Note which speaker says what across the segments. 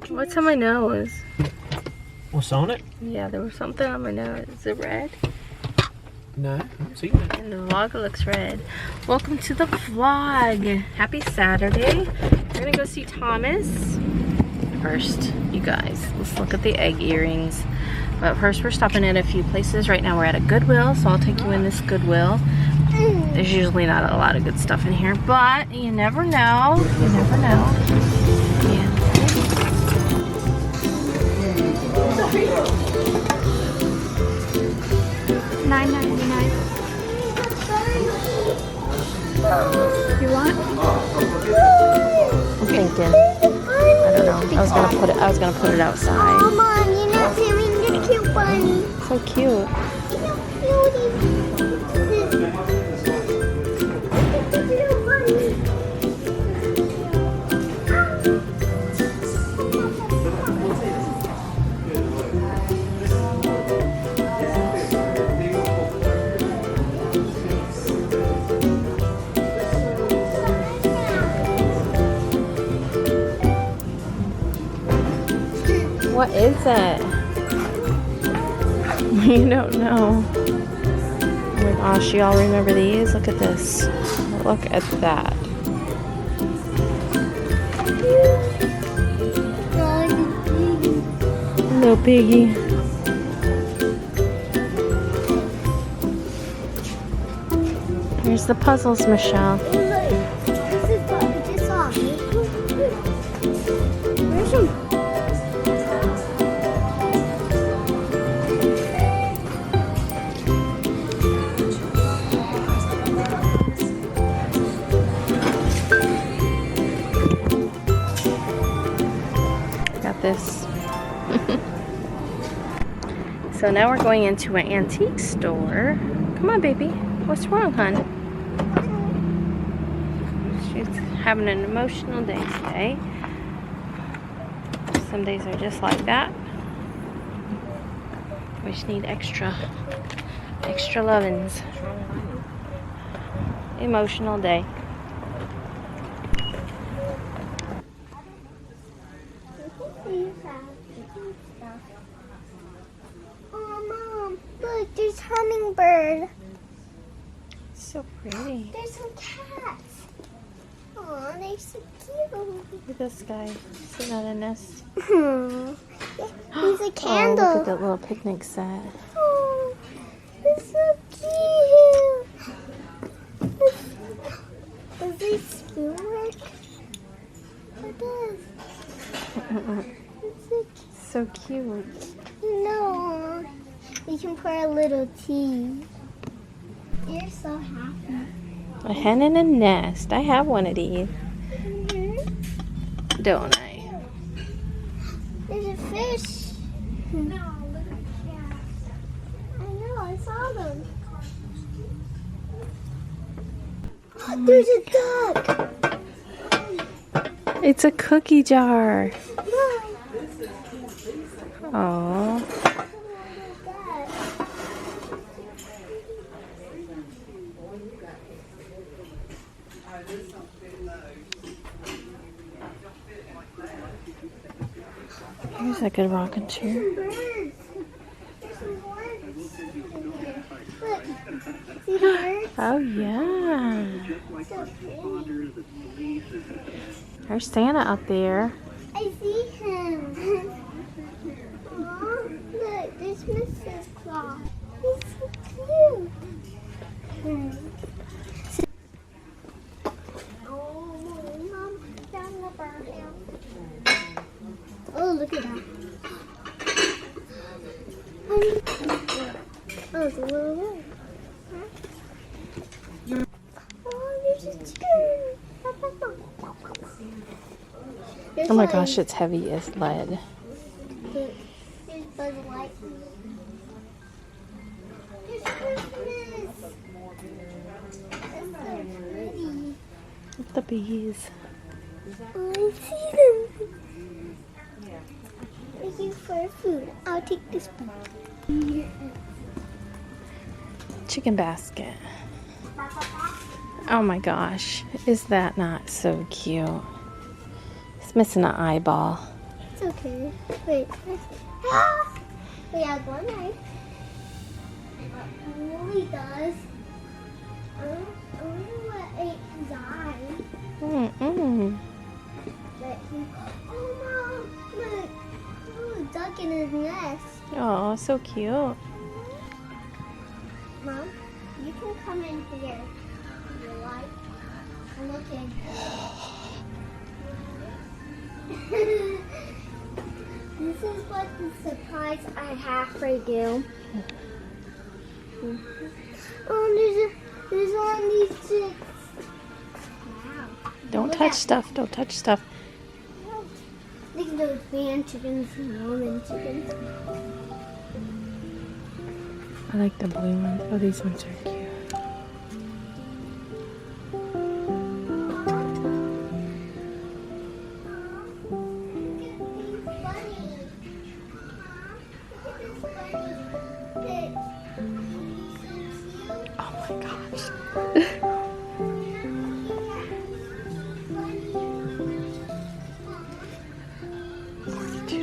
Speaker 1: What's on my nose?
Speaker 2: What's on it?
Speaker 1: Yeah, there was something on my nose. Is it red?
Speaker 2: No, I haven't seen it.
Speaker 1: And the vlog looks red. Welcome to the vlog. Happy Saturday. We're gonna go see Thomas. First, you guys, let's look at the egg earrings. But first, we're stopping at a few places. Right now, we're at a Goodwill, so I'll take you in this Goodwill. There's usually not a lot of good stuff in here, but you never know. You never know. Yeah. $9.99. You want? I'm thinking. I don't know. I was gonna put it outside.
Speaker 3: Oh, Mom, you're not seeing the cute bunny.
Speaker 1: So cute. What is it? You don't know. Oh my gosh, y'all remember these? Look at this. Look at that. Little piggy. Here's the puzzles, Michelle.
Speaker 3: This is what we just saw. Where's some?
Speaker 1: This. So now we're going into an antique store. Come on, baby. What's wrong, hon? She's having an emotional day today. Some days are just like that. We just need extra lovin's. Emotional day.
Speaker 3: Oh, Mom, look, there's hummingbird.
Speaker 1: So pretty.
Speaker 3: There's some cats. Oh, they're so cute.
Speaker 1: Look at this guy sitting on a nest.
Speaker 3: He's a candle.
Speaker 1: Oh, look at that little picnic set.
Speaker 3: Oh, it's so cute. Does this spoon work? It does. It's
Speaker 1: So cute.
Speaker 3: no. You can pour a little tea. You're so happy.
Speaker 1: A hen in a nest. I have one of these.
Speaker 3: Mm-hmm.
Speaker 1: Don't I?
Speaker 3: There's a fish. No, look at that. I know, I saw them. Oh, there's a duck.
Speaker 1: It's a cookie jar.
Speaker 3: Look.
Speaker 1: Oh. Here's a good rocking chair.
Speaker 3: Birds. There's some birds. Look. See the birds?
Speaker 1: Oh yeah.
Speaker 3: So pretty.
Speaker 1: There's Santa up there.
Speaker 3: I see him. Aw, look, there's Mrs. Claus. He's so cute. Oh, Mom, down the barn. Oh, look at that. Oh, it's a little red. Huh? Oh, there's a chair.
Speaker 1: Oh my gosh, it's heavy as lead.
Speaker 3: Look, there's Buzz Lightyear. There's Christmas. That's so pretty.
Speaker 1: With the bees.
Speaker 3: Oh, I see them. Thank you for food. I'll take this one.
Speaker 1: Chicken basket. Oh my gosh, is that not so cute? It's missing an eyeball.
Speaker 3: It's okay. Wait. Ah! We have one knife. It really does. I wonder what ate his eye. But he, oh Mom, look. There's a duck in his nest.
Speaker 1: Oh, so cute.
Speaker 3: Mom, you can come in here if you like. Look in. This is what the surprise I have for you. Oh, there's only 6. Wow.
Speaker 1: Don't touch stuff. Don't touch stuff.
Speaker 3: Look at those man chickens and woman chickens.
Speaker 1: I like the blue ones. Oh, these ones are cute. Oh my gosh. $2.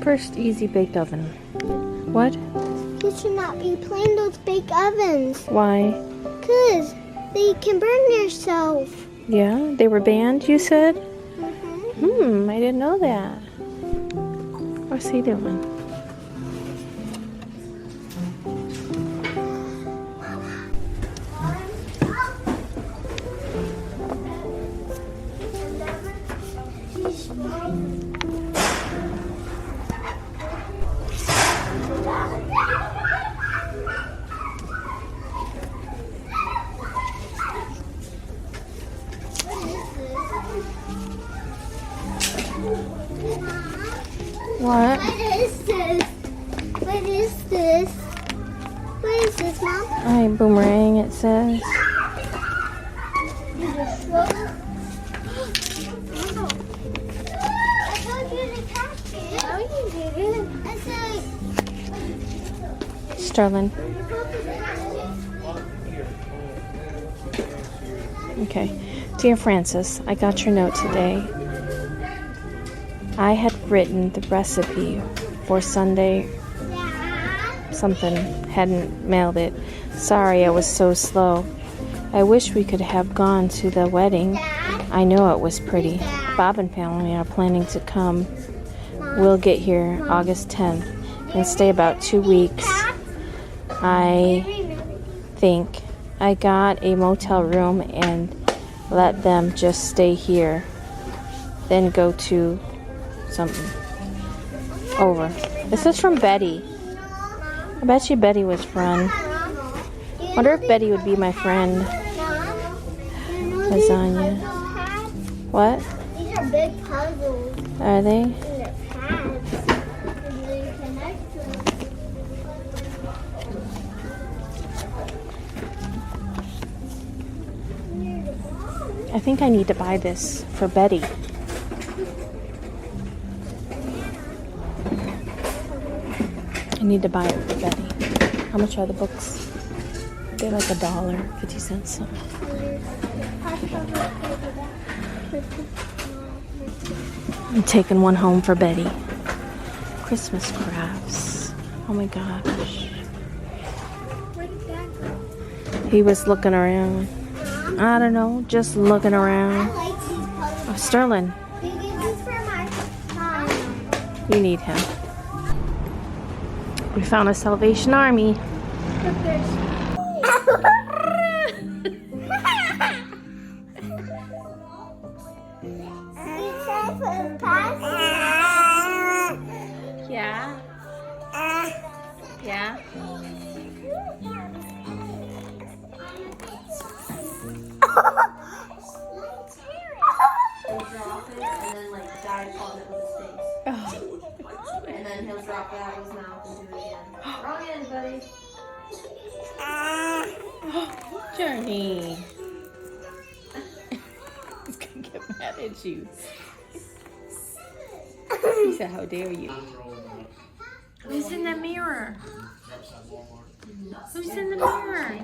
Speaker 1: First easy baked oven. What?
Speaker 3: You should not be playing those big ovens.
Speaker 1: Why?
Speaker 3: Because they can burn yourself.
Speaker 1: Yeah, they were banned, you said?
Speaker 3: Mm-hmm.
Speaker 1: I didn't know that. What's he doing? What?
Speaker 3: What is this? What is this? What is this, Mom?
Speaker 1: Hi, Boomerang, it says.
Speaker 3: These are so... I told you to catch it. No, you didn't. I said...
Speaker 1: Sterling. Okay. Dear Francis, I got your note today. I had written the recipe for Sunday something, hadn't mailed it. Sorry I was so slow. I wish we could have gone to the wedding. I know it was pretty. Bob and family are planning to come. We'll get here August 10th and stay about 2 weeks. I think I got a motel room and let them just stay here. Then go to something over. This is from Betty. I bet you Betty was fun. Wonder if Betty would be my friend. Lasagna. What?
Speaker 3: These are big puzzles.
Speaker 1: Are they?
Speaker 3: And they're pads. And they connect them.
Speaker 1: I think I need to buy this for Betty. I need to buy it for Betty. How much are the books? They're like $1, 50 cents something. I'm taking one home for Betty. Christmas crafts. Oh my gosh.
Speaker 3: Where did that go?
Speaker 1: He was looking around. I don't know, just looking around.
Speaker 3: I like these puzzles.
Speaker 1: Oh, Sterling,
Speaker 3: You get this for my son.
Speaker 1: you need him. We found a Salvation Army.
Speaker 3: Look, there's...
Speaker 1: Drop it and then like dive on it with his face.
Speaker 2: Oh.
Speaker 1: And then he'll drop it out of his mouth and do it again. Wrong end, buddy.
Speaker 2: Journey. He's gonna get mad at you. He said, how dare you? Who's in the mirror? Who's in the mirror?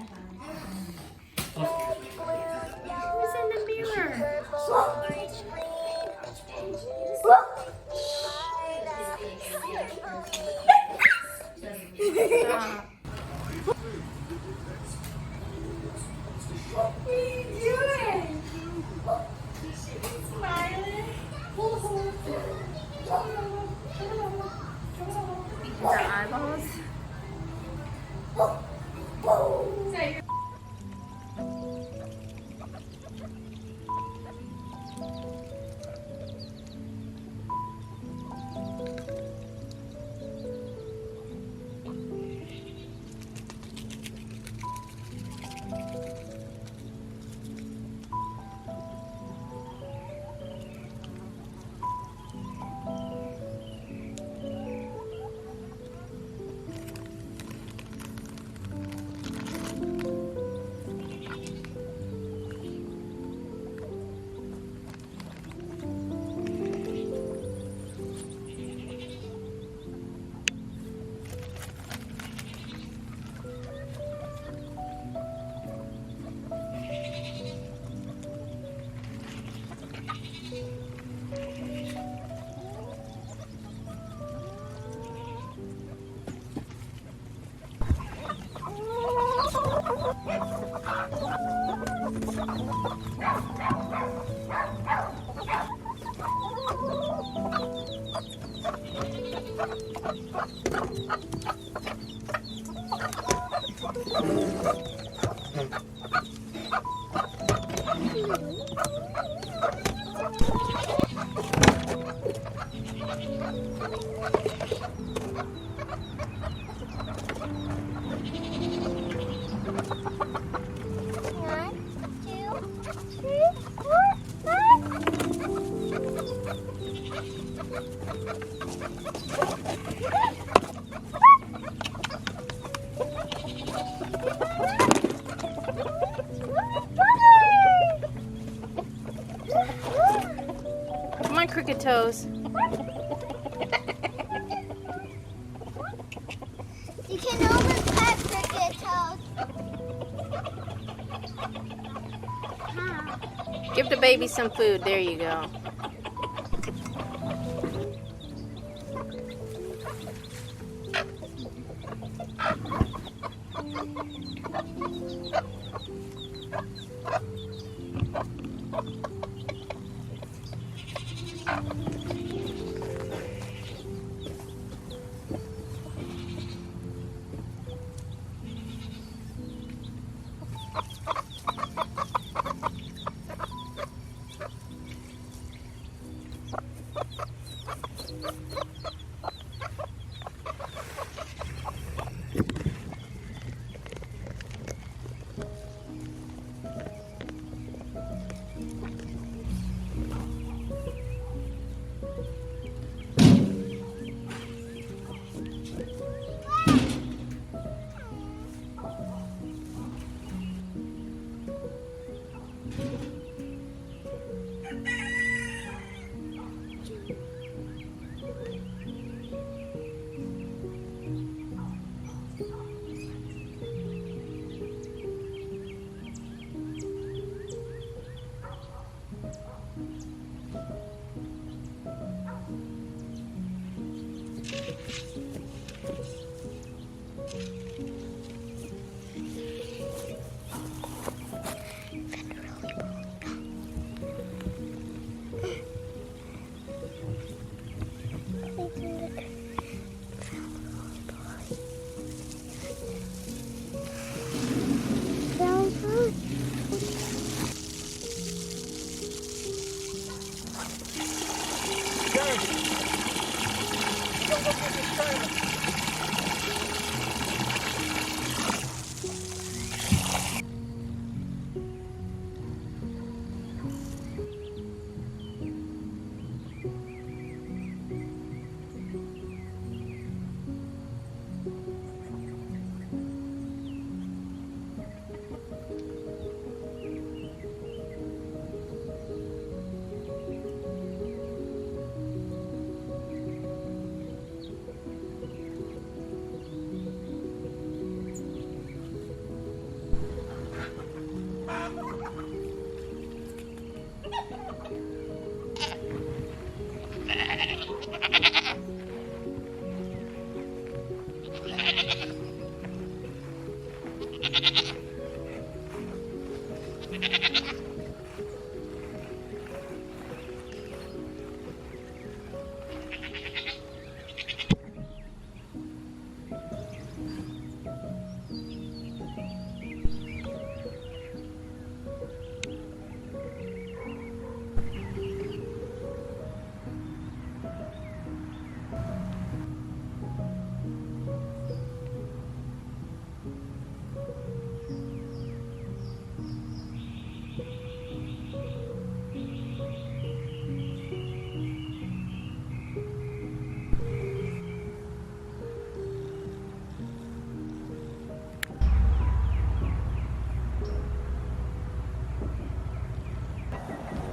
Speaker 2: Who's in the mirror? Stop.
Speaker 3: What are you doing? Smiling.
Speaker 1: Their eyeballs. Come on, crooked toes.
Speaker 3: You can always pet cricket toes.
Speaker 1: Give the baby some food. There you go.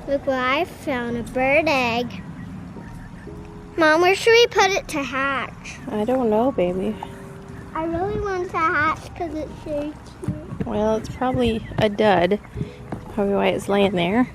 Speaker 3: Look what I found, a bird egg. Mom, where should we put it to hatch?
Speaker 1: I don't know, baby.
Speaker 3: I really want it to hatch because it's very cute.
Speaker 1: Well, it's probably a dud. Probably why it's laying there.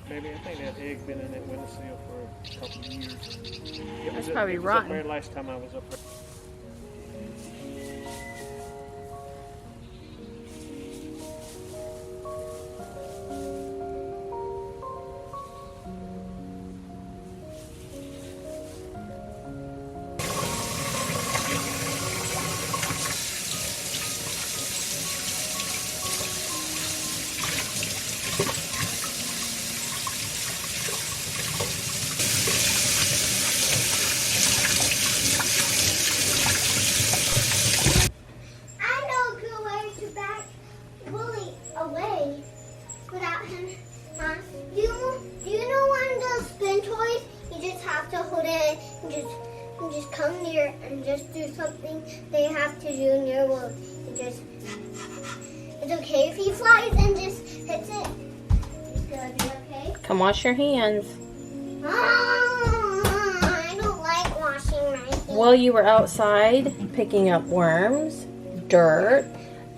Speaker 2: Maybe I think that egg been in that windowsill for a couple of years.
Speaker 1: That's probably rotten.
Speaker 2: Up there last time I was up there.
Speaker 3: Just come near and just do something they have to do in your world. It's okay if he flies and just hits it. It's gonna be okay.
Speaker 1: Come wash your hands.
Speaker 3: I don't like washing my hands.
Speaker 1: Well, you were outside picking up worms, dirt,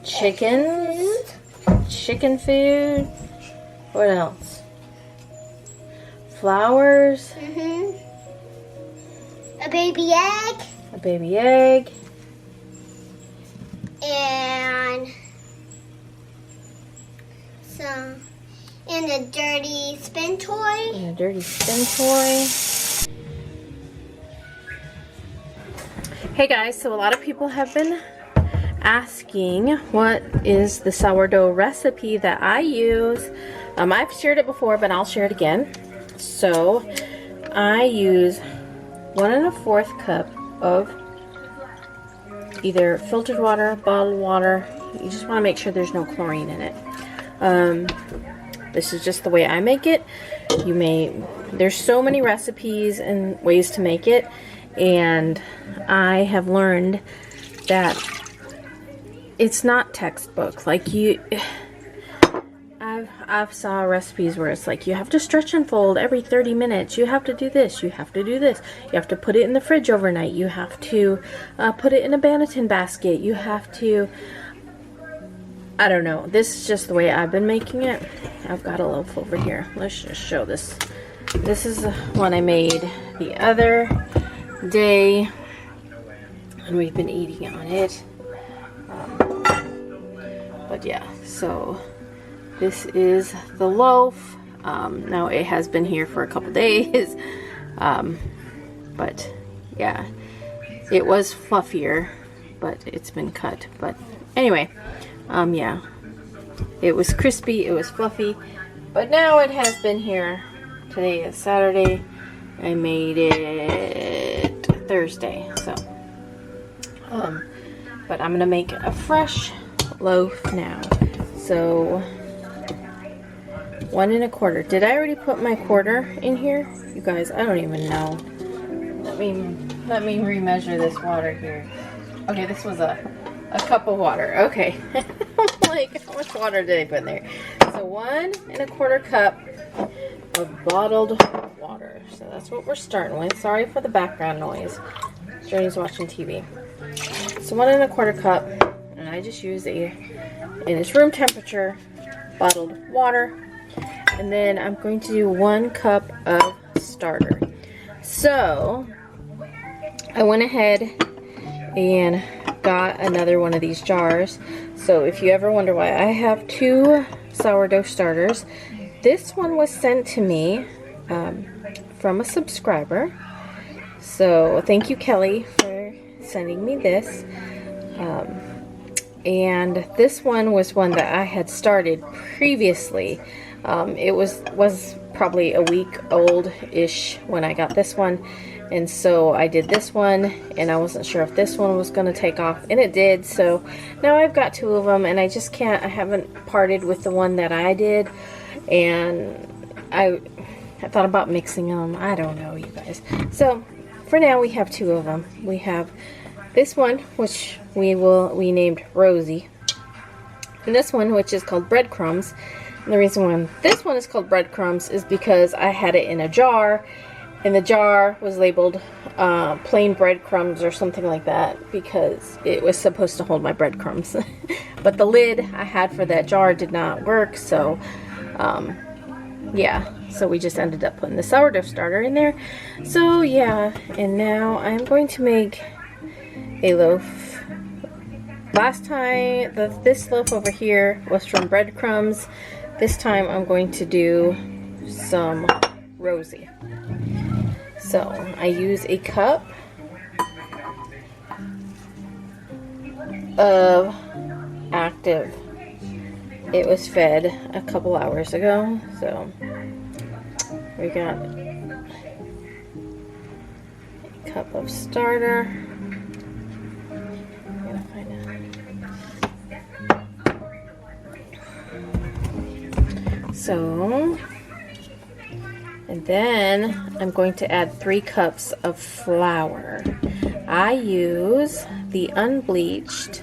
Speaker 1: chickens, chicken food. What else? Flowers.
Speaker 3: A baby egg.
Speaker 1: A baby egg.
Speaker 3: And a dirty spin toy.
Speaker 1: And a dirty spin toy. Hey guys, so a lot of people have been asking what is the sourdough recipe that I use. I've shared it before, but I'll share it again. So I use 1 1/4 cup of either filtered water, bottled water. You just want to make sure there's no chlorine in it. This is just the way I make it. There's so many recipes and ways to make it, and I have learned that it's not textbook. Like I've saw recipes where it's like you have to stretch and fold every 30 minutes. You have to do this. You have to do this. You have to put it in the fridge overnight. You have to put it in a Banneton basket. You have to, I don't know. This is just the way I've been making it. I've got a loaf over here. Let's just show this. This is the one I made the other day, and we've been eating on it. But yeah, so this is the loaf. Now it has been here for a couple days, but yeah, it was fluffier, but it's been cut. But anyway, yeah, It was crispy, it was fluffy, but now it has been here. Today is Saturday. I made it Thursday, so. But I'm gonna make a fresh loaf now. So 1 1/4. Did I already put my quarter in here? You guys, I don't even know. Let me remeasure this water here. Okay, this was a cup of water. Okay. Like, how much water did I put in there? So 1 1/4 cup of bottled water. So that's what we're starting with. Sorry for the background noise. Journey's watching TV. So 1 1/4 cup, and I just use and it's room temperature bottled water. And then I'm going to do 1 cup of starter. So I went ahead and got another one of these jars. So if you ever wonder why I have 2 sourdough starters, this one was sent to me from a subscriber. So thank you, Kelly, for sending me this. And this one was one that I had started previously. It was probably a week old-ish when I got this one. And so I did this one, and I wasn't sure if this one was going to take off, and it did. So now I've got 2 of them, and I just can't, I haven't parted with the one that I did. And I thought about mixing them. I don't know, you guys. So for now, we have 2 of them. We have this one, which we named Rosie, and this one, which is called Breadcrumbs. And the reason why this one is called Breadcrumbs is because I had it in a jar, and the jar was labeled plain breadcrumbs or something like that, because it was supposed to hold my breadcrumbs. But the lid I had for that jar did not work, so yeah, so we just ended up putting the sourdough starter in there. So yeah, and now I'm going to make a loaf. Last time, this loaf over here was from Breadcrumbs. This time I'm going to do some Rosie. So I use a cup of active. It was fed a couple hours ago, so we got a cup of starter. So, and then I'm going to add 3 cups of flour. I use the unbleached.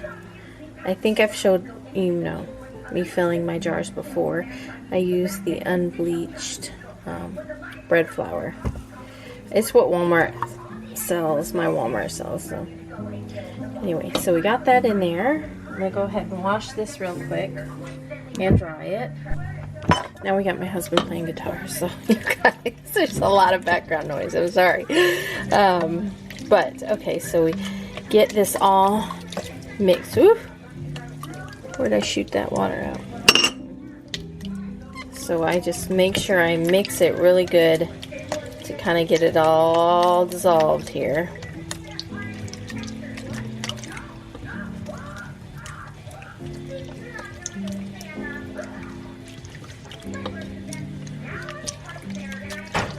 Speaker 1: I think I've showed me filling my jars before. I use the unbleached bread flour. It's what Walmart sells. My Walmart sells. So anyway, so we got that in there. I'm gonna go ahead and wash this real quick and dry it. Now we got my husband playing guitar, so you guys, there's a lot of background noise. I'm sorry. But okay, so we get this all mixed. Oof. Where'd I shoot that water out? So I just make sure I mix it really good to kind of get it all dissolved here.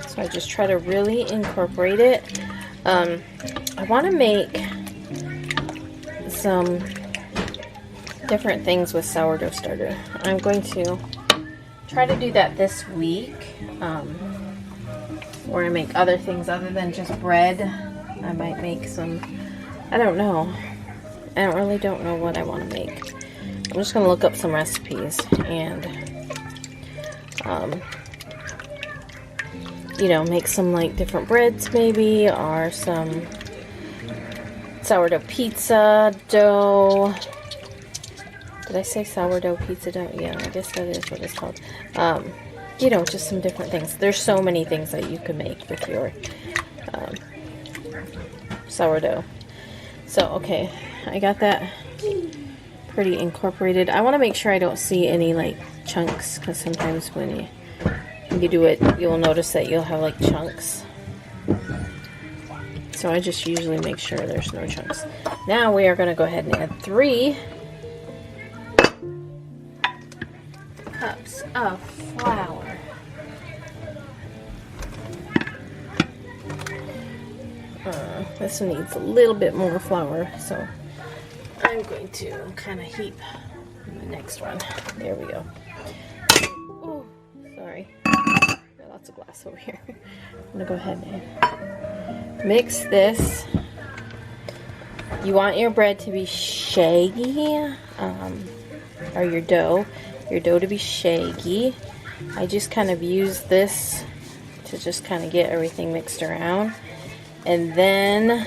Speaker 1: So I just try to really incorporate it. I want to make some different things with sourdough starter. I'm going to try to do that this week, or I make other things other than just bread. I might make some, I don't know. I really don't know what I want to make. I'm just going to look up some recipes and you know, make some like different breads maybe, or some sourdough pizza dough. Did I say sourdough pizza dough? Yeah, I guess that is what it's called. You know, just some different things. There's so many things that you can make with your sourdough. So, okay, I got that pretty incorporated. I want to make sure I don't see any like chunks, because sometimes when you do it, you'll notice that you'll have like chunks. So I just usually make sure there's no chunks. Now we are going to go ahead and add 3 cups of flour. This one needs a little bit more flour, so I'm going to kind of heap the next one. There we go. Oh, sorry. Got lots of glass over here. I'm gonna go ahead and mix this. You want your bread to be shaggy, or your dough to be shaggy. I just kind of use this to just kind of get everything mixed around. And then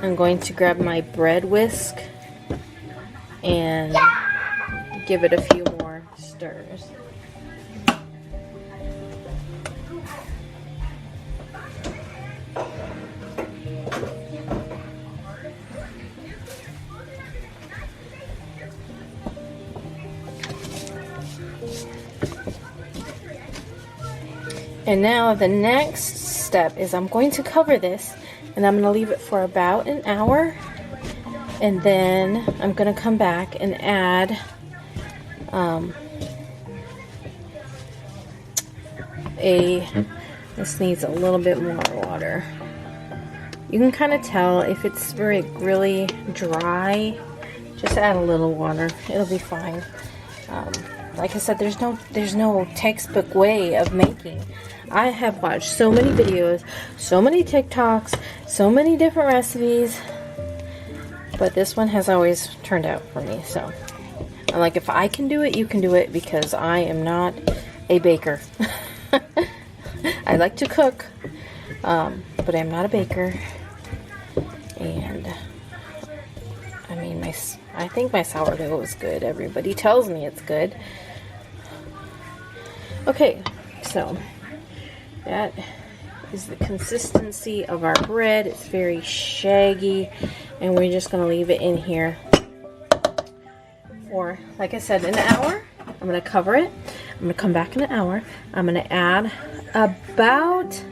Speaker 1: I'm going to grab my bread whisk and give it a few more stirs. And now the next step is I'm going to cover this and I'm going to leave it for about an hour, and then I'm going to come back and add this needs a little bit more water. You can kind of tell if it's really dry, just add a little water, it'll be fine. Like I said, there's no textbook way of making. I have watched so many videos, so many TikToks, so many different recipes, but this one has always turned out for me. So I'm like, if I can do it, you can do it, because I am not a baker. I like to cook, but I'm not a baker. And I mean, I think my sourdough is good. Everybody tells me it's good. Okay, so that is the consistency of our bread. It's very shaggy, and we're just gonna leave it in here for, like I said, an hour. I'm gonna cover it. I'm gonna come back in an hour. I'm gonna add about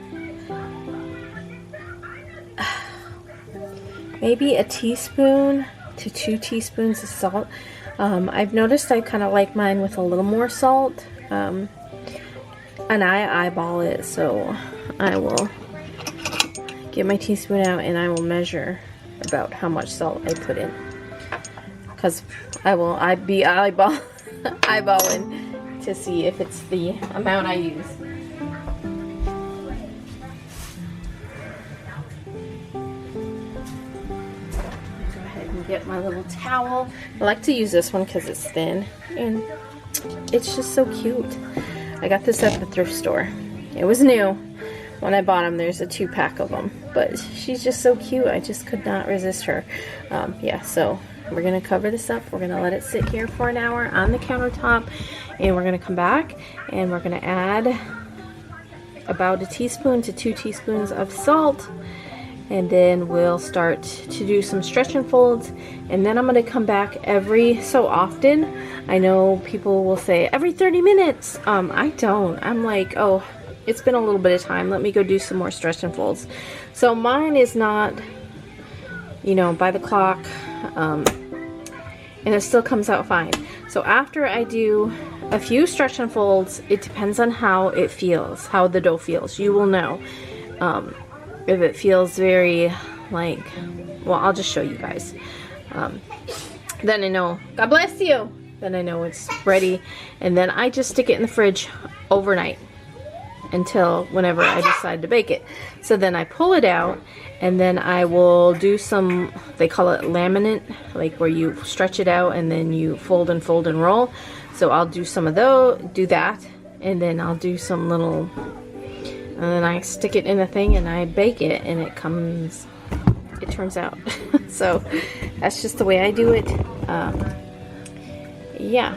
Speaker 1: maybe a teaspoon to 2 teaspoons of salt. I've noticed I kind of like mine with a little more salt, and I eyeball it, so I will get my teaspoon out and I will measure about how much salt I put in, because I'd be eyeballing to see if it's the amount I use. Get my little towel. I like to use this one because it's thin and it's just so cute. I got this at the thrift store. It was new when I bought them. There's a 2-pack of them, but she's just so cute. I just could not resist her. Yeah, so we're gonna cover this up. We're gonna let it sit here for an hour on the countertop, and we're gonna come back and we're gonna add about a teaspoon to 2 teaspoons of salt. And then we'll start to do some stretch and folds, and then I'm going to come back every so often. I know people will say every 30 minutes. I don't. I'm like, oh, it's been a little bit of time. Let me go do some more stretch and folds. So mine is not, you know, by the clock, and it still comes out fine. So after I do a few stretch and folds, it depends on how it feels, how the dough feels. You will know. If it feels very like, well, I'll just show you guys. Then I know, God bless you. Then I know it's ready. And then I just stick it in the fridge overnight until whenever I decide to bake it. So then I pull it out, and then I will do some, they call it laminate, like where you stretch it out and then you fold and fold and roll. So I'll do some of those, do that, and then I'll do some little, and then I stick it in a thing and I bake it, and it turns out. So that's just the way I do it. Yeah.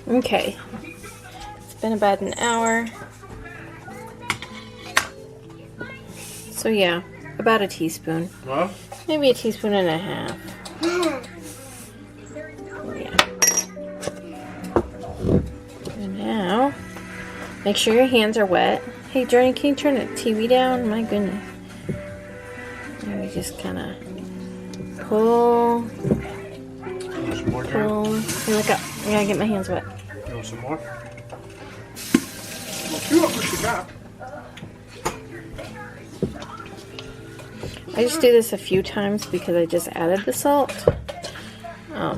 Speaker 1: Okay. It's been about an hour. So yeah, about a teaspoon.
Speaker 2: Huh?
Speaker 1: Maybe a teaspoon and a half. Yeah. And now, make sure your hands are wet. Hey, Jordan, can you turn the TV down? My goodness. And we just kind of pull.
Speaker 4: Some more, Karen?
Speaker 1: Pull. Hey, look up. I gotta get my hands wet.
Speaker 4: You want some more? Well, chew up what you got.
Speaker 1: I just do this a few times because I just added the salt. I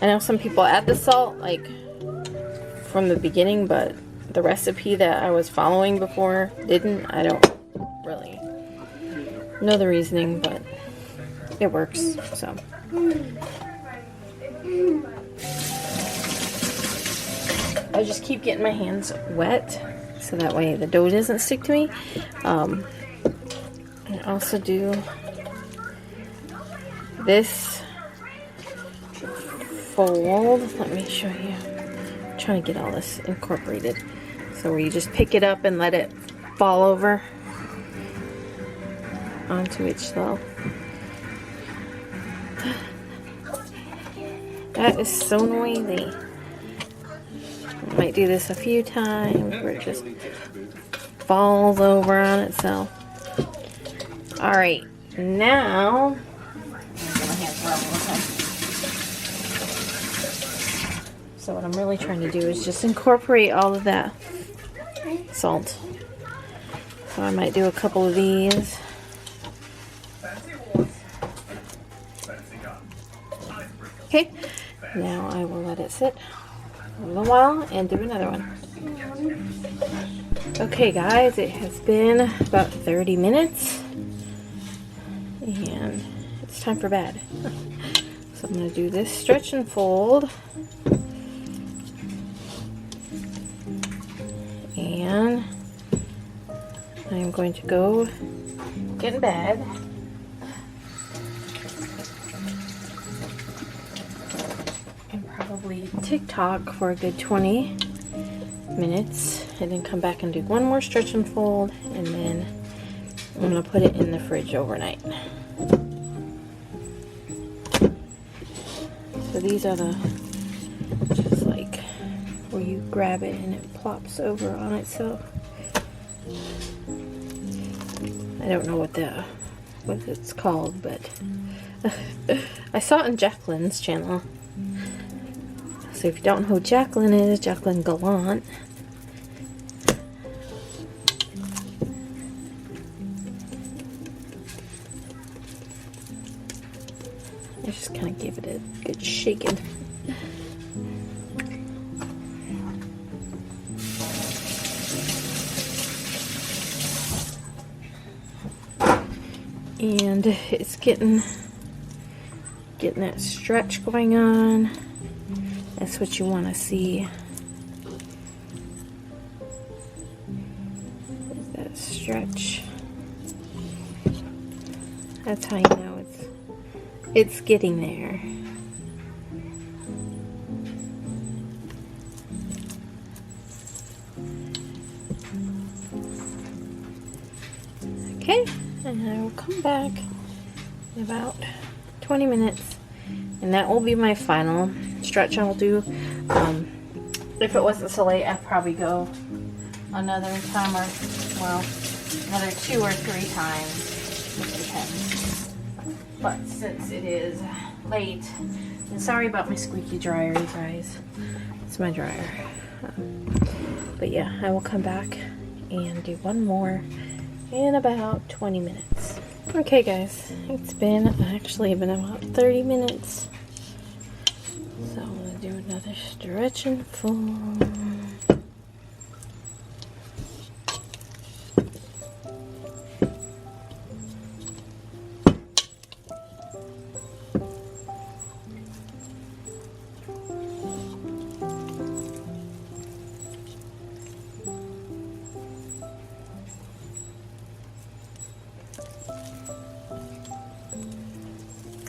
Speaker 1: know some people add the salt like from the beginning, but the recipe that I was following before didn't. I don't really know the reasoning, but it works. So I just keep getting my hands wet so that way the dough doesn't stick to me. I also do this fold. Let me show you. I'm trying to get all this incorporated. So where you just pick it up and let it fall over onto itself. That is so noisy. I might do this a few times where it just falls over on itself. Alright, now so what I'm really trying to do is just incorporate all of that salt. So I might do a couple of these. Okay, now I will let it sit a little while and do another one. Okay guys, it has been about 30 minutes and it's time for bed. So I'm going to do this stretch and fold. And I'm going to go get in bed. And probably TikTok for a good 20 minutes. And then come back and do one more stretch and fold. And then I'm going to put it in the fridge overnight. So these are the, just like where you grab it and it plops over on itself. I don't know what it's called, but I saw it on Jacqueline's channel. So if you don't know who Jacqueline is, Jacqueline Gallant. I just kind of give it a good shaking. And it's getting that stretch going on. That's what you want to see. Is that stretch. That's how you know it's getting there. Okay, and I will come back in about 20 minutes, and that will be my final stretch I'll do. If it wasn't so late, I'd probably go another time, or well, another 2 or 3 times. Just depends. But since it is late, and sorry about my squeaky dryer, you guys. It's my dryer. But yeah, I will come back and do one more in about 20 minutes. Okay guys, it's actually been about 30 minutes. So I'm going to do another stretch and fold.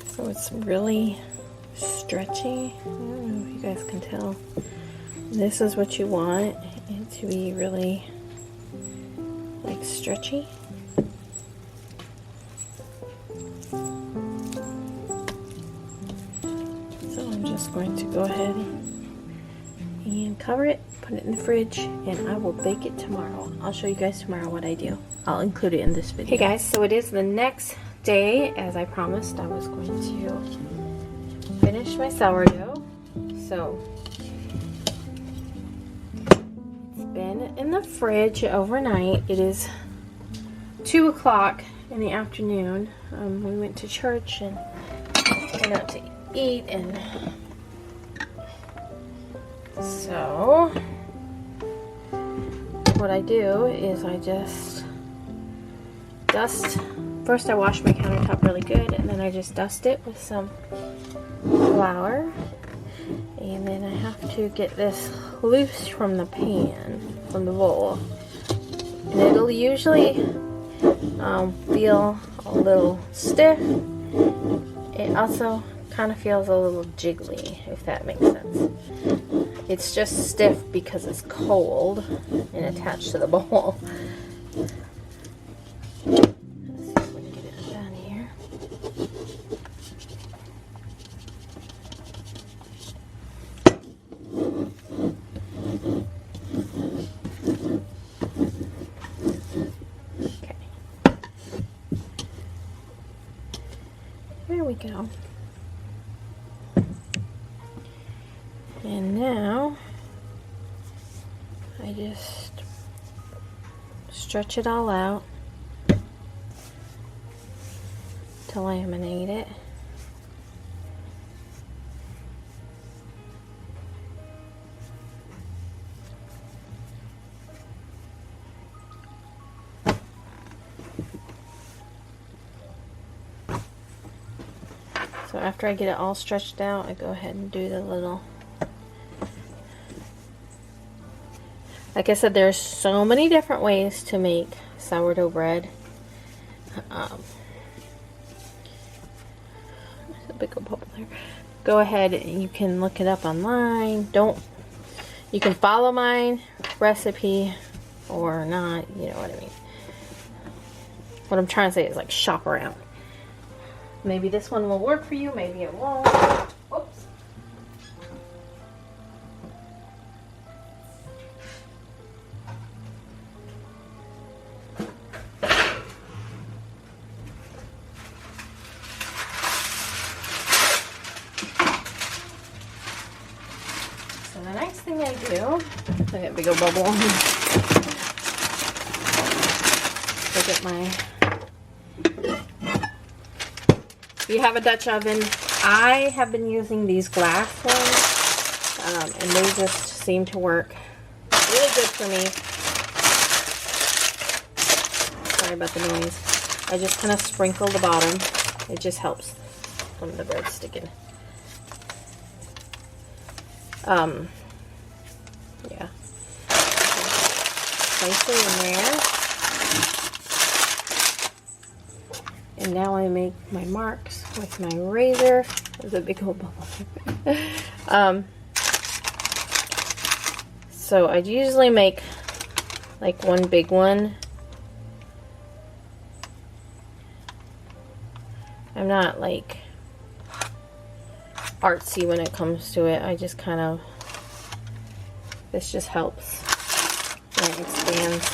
Speaker 1: So it's really stretchy. I don't know if you guys can tell. This is what you want it to be, really like stretchy. So I'm just going to go ahead and cover it, put it in the fridge, and I will bake it tomorrow. I'll show you guys tomorrow what I do. I'll include it in this video. Hey guys, so it is the next day. As I promised, I was going to finish my sourdough. So it's been in the fridge overnight. It is 2 o'clock in the afternoon. We went to church and went out to eat, and so what I do is I just dust. First I wash my countertop really good, and then I just dust it with some flour, and then I have to get this loose from the pan, from the bowl, and it'll usually feel a little stiff. It also kind of feels a little jiggly, if that makes sense. It's just stiff because it's cold and attached to the bowl. Let's see if we can get it done here. Okay. There we go. And now I just stretch it all out to laminate it. So after I get it all stretched out, I go ahead and do the little. Like I said, there's so many different ways to make sourdough bread. There's a big old bubble there. Go ahead and you can look it up online. You can follow my recipe or not, you know what I mean. What I'm trying to say is like shop around. Maybe this one will work for you, maybe it won't. Oops. The next thing I do, I got a big old bubble on here. Look at my. If you have a Dutch oven, I have been using these glass ones, and they just seem to work really good for me. Sorry about the noise. I just kind of sprinkle the bottom. It just helps from the bread sticking. Yeah. Place it in there. And now I make my marks with my razor. There's a big old bubble. So I usually make like one big one. I'm not like artsy when it comes to it. I just kind of, this just helps when it expands.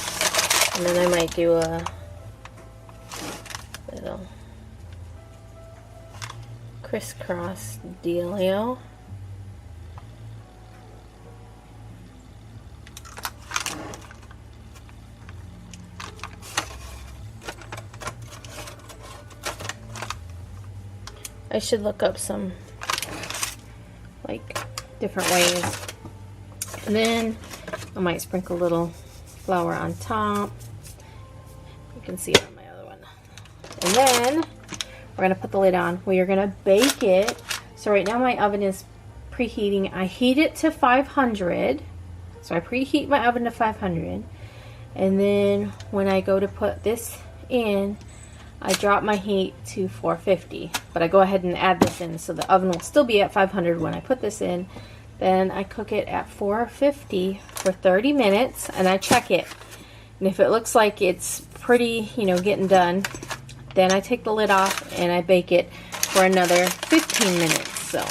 Speaker 1: And then I might do a little crisscross dealio. I should look up some like different ways. And then I might sprinkle a little flour on top. You can see it on my other one. And then we're gonna put the lid on. We are gonna bake it. So right now my oven is preheating. I heat it to 500. So I preheat my oven to 500. And then when I go to put this in, I drop my heat to 450, but I go ahead and add this in, so the oven will still be at 500 when I put this in. Then I cook it at 450 for 30 minutes, and I check it. And if it looks like it's pretty, you know, getting done, then I take the lid off and I bake it for another 15 minutes. So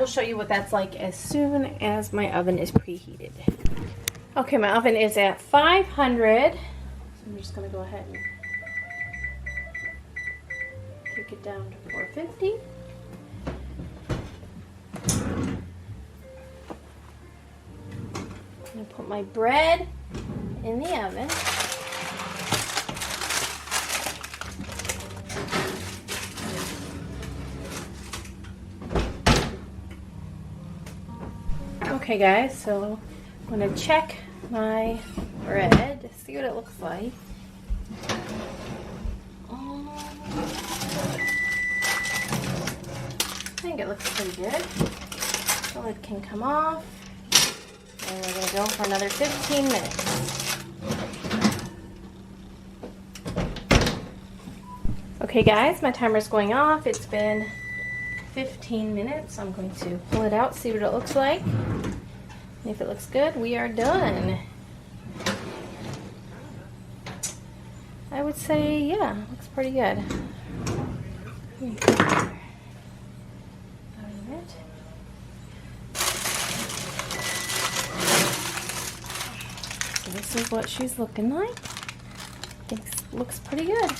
Speaker 1: show you what that's like as soon as my oven is preheated. Okay, my oven is at 500. So I'm just gonna go ahead and take it down to 450. I'm gonna put my bread in the oven. Okay guys, so I'm gonna check my bread to see what it looks like. I think it looks pretty good. The lid can come off. And we're gonna go for another 15 minutes. Okay guys, my timer's going off. It's been 15 minutes. I'm going to pull it out, see what it looks like. If it looks good, we are done. I would say, yeah, looks pretty good. So this is what she's looking like. It looks pretty good.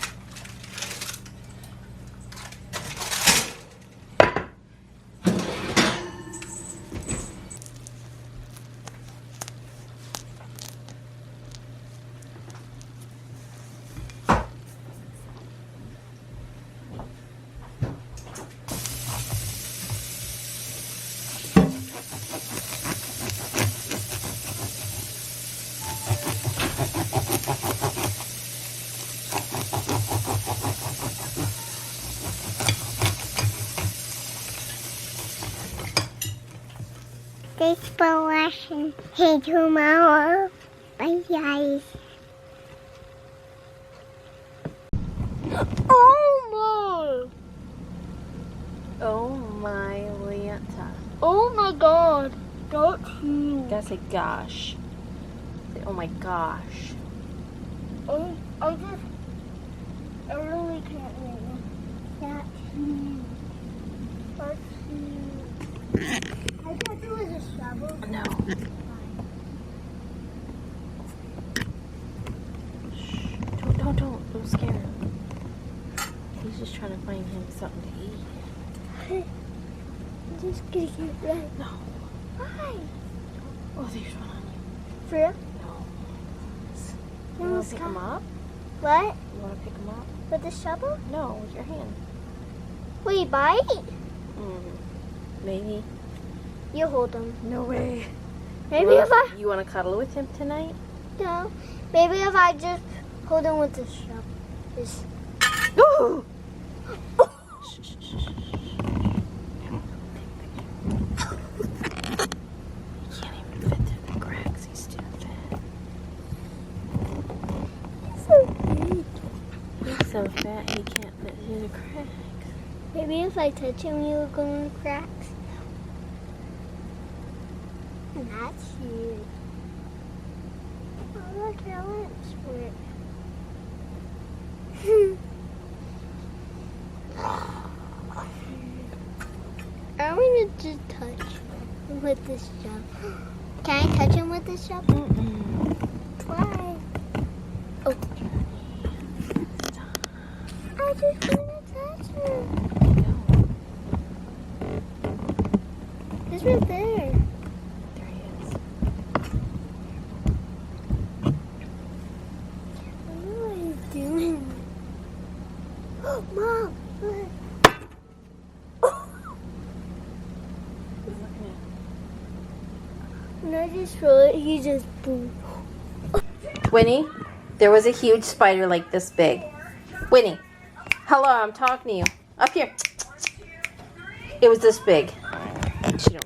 Speaker 3: Thanks for watching. Hey, tomorrow. Bye, guys. Oh my!
Speaker 1: Oh my Leanta.
Speaker 3: Oh my God! That's huge.
Speaker 1: Gotta say gosh. Say, oh my gosh.
Speaker 3: I really can't read it. That's huge. That's huge. I thought it was a shovel.
Speaker 1: No. Shh. Don't scare him. He's just trying to find him something to eat.
Speaker 3: I'm just gonna get right.
Speaker 1: No.
Speaker 3: Why?
Speaker 1: Oh, there's one on you.
Speaker 3: For real?
Speaker 1: No. You want to pick him up?
Speaker 3: What?
Speaker 1: You want to pick him up?
Speaker 3: With the shovel?
Speaker 1: No, with your hand.
Speaker 3: Will you bite?
Speaker 1: Maybe.
Speaker 3: You hold him.
Speaker 1: No way.
Speaker 3: Maybe if I...
Speaker 1: You want to cuddle with him tonight?
Speaker 3: No. Maybe if I just hold him with the shovel. Just...
Speaker 1: Ooh! He can't even fit through the cracks. He's too fat.
Speaker 3: He's so big.
Speaker 1: He's so fat he can't fit through the cracks.
Speaker 3: Maybe if I touch him, he will go in the cracks. And that's huge. Oh, look, your lips work. I want to just touch him with this shovel. Can I touch him with this shovel? Try. Oh. I just want to touch him. He's right there.
Speaker 1: There he is.
Speaker 3: What are you doing? Oh, Mom, look.
Speaker 1: He's looking
Speaker 3: When I just throw it, he just boom.
Speaker 1: at Winnie, there was a huge spider like this big. Winnie, hello, I'm talking to you. Up here. It was this big. She don't